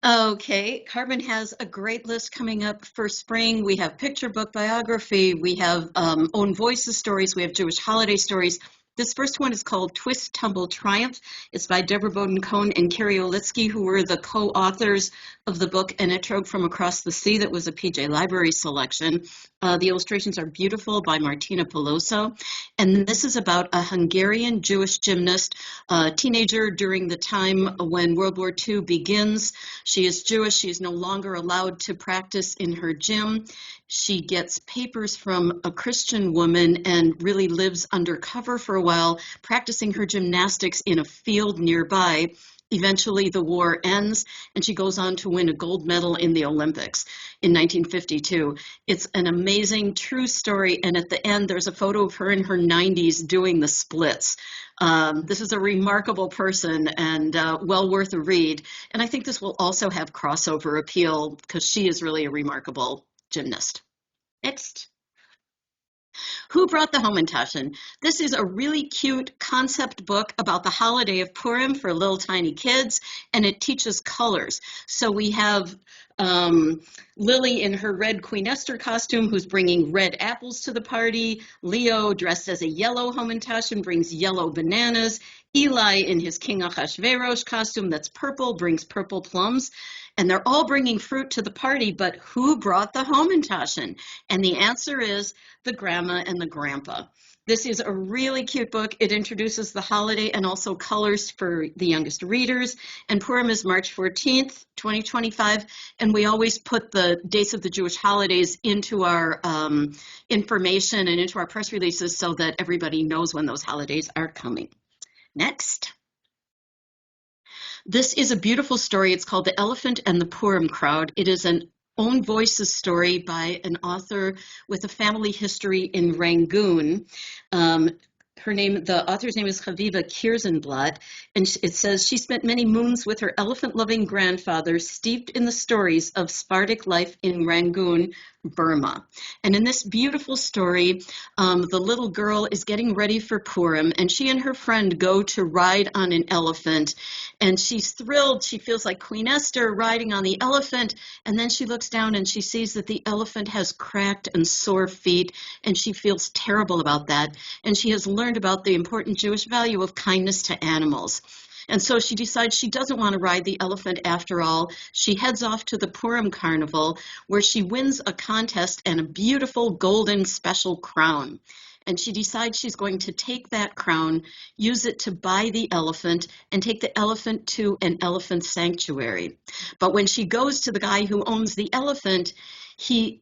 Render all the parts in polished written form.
Okay, Carbon has a great list coming up for spring. We have picture book biography, we have own voices stories, we have Jewish holiday stories. This first one is called Twist, Tumble, Triumph. It's by Deborah Bowden-Cohn and Carrie Olitsky, who were the co-authors of the book An Etrog from Across the Sea that was a PJ Library selection. The illustrations are beautiful by Martina Peloso. And this is about a Hungarian Jewish gymnast, a teenager during the time when World War II begins. She is Jewish. She is no longer allowed to practice in her gym. She gets papers from a Christian woman and really lives undercover for a while, practicing her gymnastics in a field nearby. Eventually, the war ends, and she goes on to win a gold medal in the Olympics in 1952. It's an amazing, true story, and at the end, there's a photo of her in her 90s doing the splits. This is a remarkable person and well worth a read. And I think this will also have crossover appeal because she is really a remarkable gymnast. Next. Who Brought the Hamantaschen? This is a really cute concept book about the holiday of Purim for little tiny kids, and it teaches colors. So we have Lily in her red Queen Esther costume who's bringing red apples to the party. Leo dressed as a yellow Hamantaschen brings yellow bananas. Eli in his King Achashverosh costume that's purple brings purple plums. And they're all bringing fruit to the party, but who brought the Hamantaschen? And the answer is the grandma and the grandpa. This is a really cute book. It introduces the holiday and also colors for the youngest readers. And Purim is March 14th, 2025. And we always put the dates of the Jewish holidays into our information and into our press releases so that everybody knows when those holidays are coming. Next. This is a beautiful story. It's called The Elephant and the Purim Crowd. It is an own voices story by an author with a family history in Rangoon. The author's name is Chaviva Kirzenblatt, and it says she spent many moons with her elephant-loving grandfather steeped in the stories of Spartic life in Rangoon, Burma. And in this beautiful story, the little girl is getting ready for Purim, and she and her friend go to ride on an elephant, and she's thrilled. She feels like Queen Esther riding on the elephant, and then she looks down and she sees that the elephant has cracked and sore feet, and she feels terrible about that, and she has learned about the important Jewish value of kindness to animals. And so she decides she doesn't want to ride the elephant after all. She heads off to the Purim Carnival, where she wins a contest and a beautiful golden special crown. And she decides she's going to take that crown, use it to buy the elephant, and take the elephant to an elephant sanctuary. But when she goes to the guy who owns the elephant, he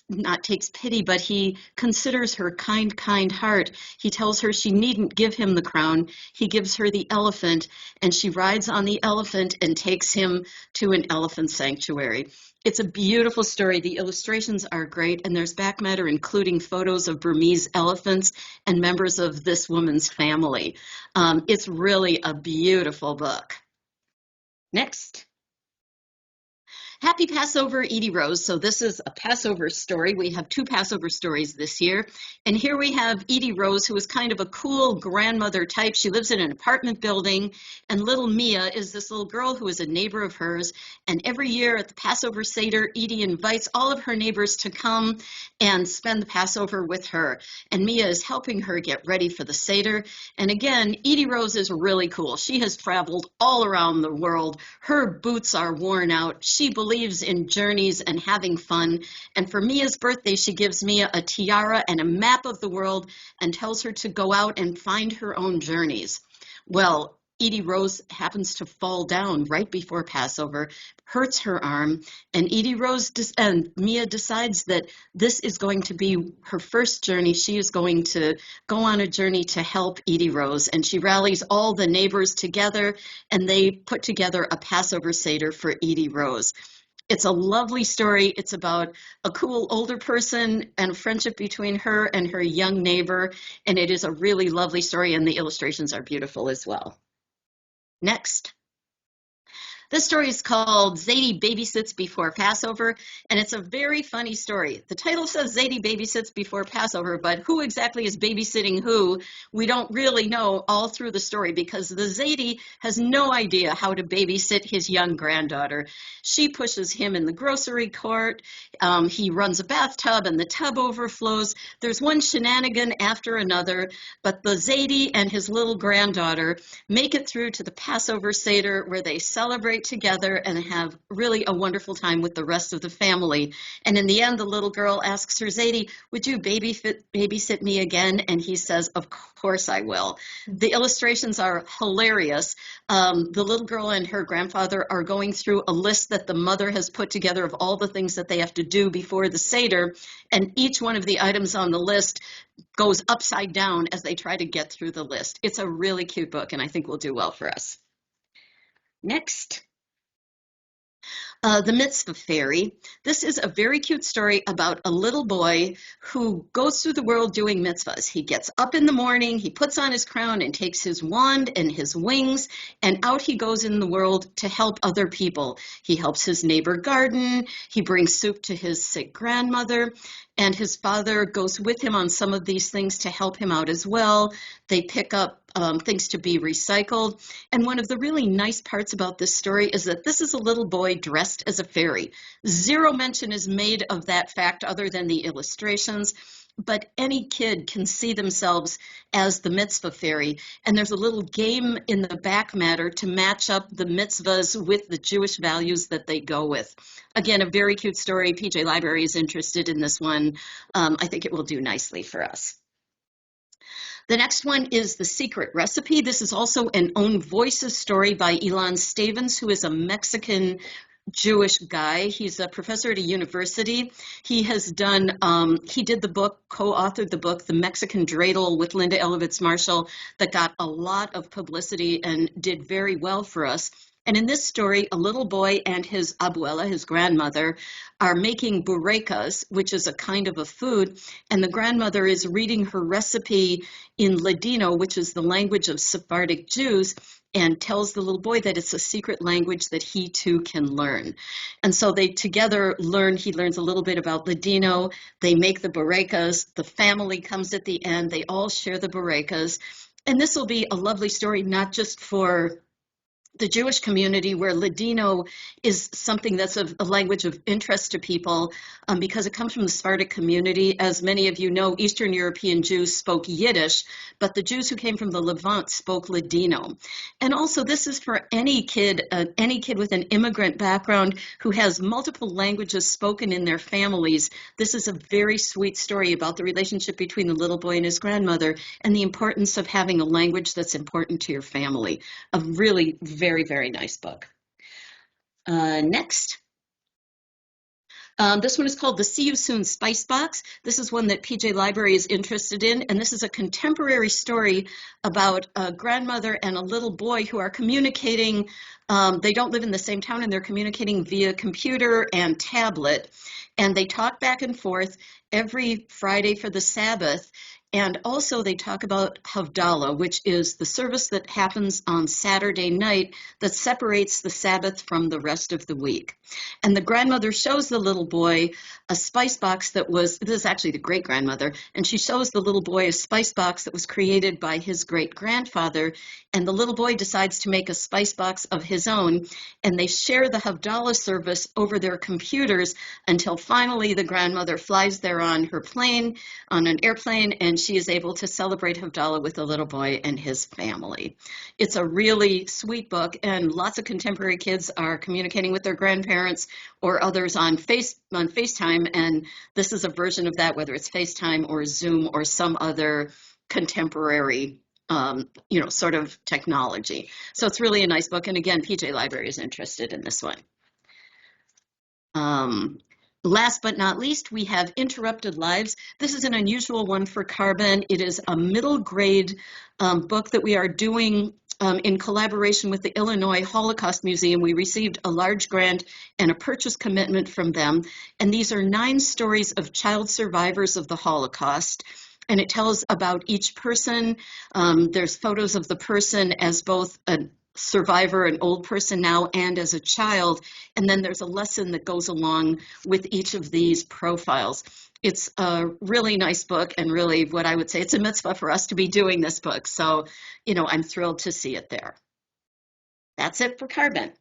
not takes pity, but he considers her kind heart. He tells her she needn't give him the crown. He gives her the elephant, and she rides on the elephant and takes him to an elephant sanctuary. It's a beautiful story. The illustrations are great, and there's back matter including photos of Burmese elephants and members of this woman's family. It's really a beautiful book. Next. Happy Passover, Edie Rose. So this is a Passover story. We have 2 Passover stories this year. And here we have Edie Rose, who is kind of a cool grandmother type. She lives in an apartment building. And little Mia is this little girl who is a neighbor of hers. And every year at the Passover Seder, Edie invites all of her neighbors to come and spend the Passover with her. And Mia is helping her get ready for the Seder. And again, Edie Rose is really cool. She has traveled all around the world. Her boots are worn out. She believes in journeys and having fun. And for Mia's birthday, she gives Mia a tiara and a map of the world and tells her to go out and find her own journeys. Well, Edie Rose happens to fall down right before Passover, hurts her arm, and Mia decides that this is going to be her first journey. She is going to go on a journey to help Edie Rose, and she rallies all the neighbors together, and they put together a Passover Seder for Edie Rose. It's a lovely story. It's about a cool older person and a friendship between her and her young neighbor, and it is a really lovely story, and the illustrations are beautiful as well. Next. This story is called Zadie Babysits Before Passover, and it's a very funny story. The title says Zadie Babysits Before Passover, but who exactly is babysitting who, we don't really know all through the story because the Zadie has no idea how to babysit his young granddaughter. She pushes him in the grocery cart. He runs a bathtub and the tub overflows. There's one shenanigan after another, but the Zadie and his little granddaughter make it through to the Passover Seder where they celebrate together and have really a wonderful time with the rest of the family. And in the end, the little girl asks her, Zadie, would you babysit me again? And he says, of course I will. The illustrations are hilarious. The little girl and her grandfather are going through a list that the mother has put together of all the things that they have to do before the Seder. And each one of the items on the list goes upside down as they try to get through the list. It's a really cute book, and I think will do well for us. Next. The Mitzvah Fairy. This is a very cute story about a little boy who goes through the world doing mitzvahs. He gets up in the morning, he puts on his crown and takes his wand and his wings, and out he goes in the world to help other people. He helps his neighbor garden, he brings soup to his sick grandmother, and his father goes with him on some of these things to help him out as well. They pick up things to be recycled. And one of the really nice parts about this story is that this is a little boy dressed as a fairy. Zero mention is made of that fact other than the illustrations, but any kid can see themselves as the Mitzvah Fairy. And there's a little game in the back matter to match up the mitzvahs with the Jewish values that they go with. Again, a very cute story. PJ Library is interested in this one. I think it will do nicely for us. The next one is The Secret Recipe. This is also an Own Voices story by Elon Stavens, who is a Mexican Jewish guy. He's a professor at a university. He has done, he did the book, co-authored the book, The Mexican Dreidel with Linda Elovitz Marshall, that got a lot of publicity and did very well for us. And in this story, a little boy and his Abuela, his grandmother, are making burekas, which is a kind of a food, and the grandmother is reading her recipe in Ladino, which is the language of Sephardic Jews, and tells the little boy that it's a secret language that he too can learn. And so they together learn, he learns a little bit about Ladino, they make the burekas, the family comes at the end, they all share the burekas, and this will be a lovely story, not just for the Jewish community, where Ladino is something that's a language of interest to people because it comes from the Sephardic community. As many of you know, Eastern European Jews spoke Yiddish, but the Jews who came from the Levant spoke Ladino. And also this is for any kid with an immigrant background who has multiple languages spoken in their families. This is a very sweet story about the relationship between the little boy and his grandmother and the importance of having a language that's important to your family. A really very, very nice book. Next. This one is called The See You Soon Spice Box. This is one that PJ Library is interested in, and this is a contemporary story about a grandmother and a little boy who are communicating. They don't live in the same town, and they're communicating via computer and tablet, and they talk back and forth every Friday for the Sabbath. And also they talk about Havdalah, which is the service that happens on Saturday night that separates the Sabbath from the rest of the week. And the grandmother shows the little boy a spice box that was, this is actually the great-grandmother, and she shows the little boy a spice box that was created by his great-grandfather, and the little boy decides to make a spice box of his own, and they share the Havdalah service over their computers until finally the grandmother flies there on her plane, on an airplane, and she is able to celebrate Havdalah with the little boy and his family. It's a really sweet book, and lots of contemporary kids are communicating with their grandparents or others on FaceTime, and this is a version of that, whether it's FaceTime or Zoom or some other contemporary sort of technology. So it's really a nice book, and again, PJ Library is interested in this one. Last but not least, we have Interrupted Lives. This is an unusual one for Carbon. It is a middle grade book that we are doing in collaboration with the Illinois Holocaust Museum. We received a large grant and a purchase commitment from them. And these are 9 stories of child survivors of the Holocaust. And it tells about each person. There's photos of the person as both a survivor, an old person now, and as a child. And then there's a lesson that goes along with each of these profiles. It's a really nice book, and really what I would say, it's a mitzvah for us to be doing this book. So, I'm thrilled to see it there. That's it for Carbon.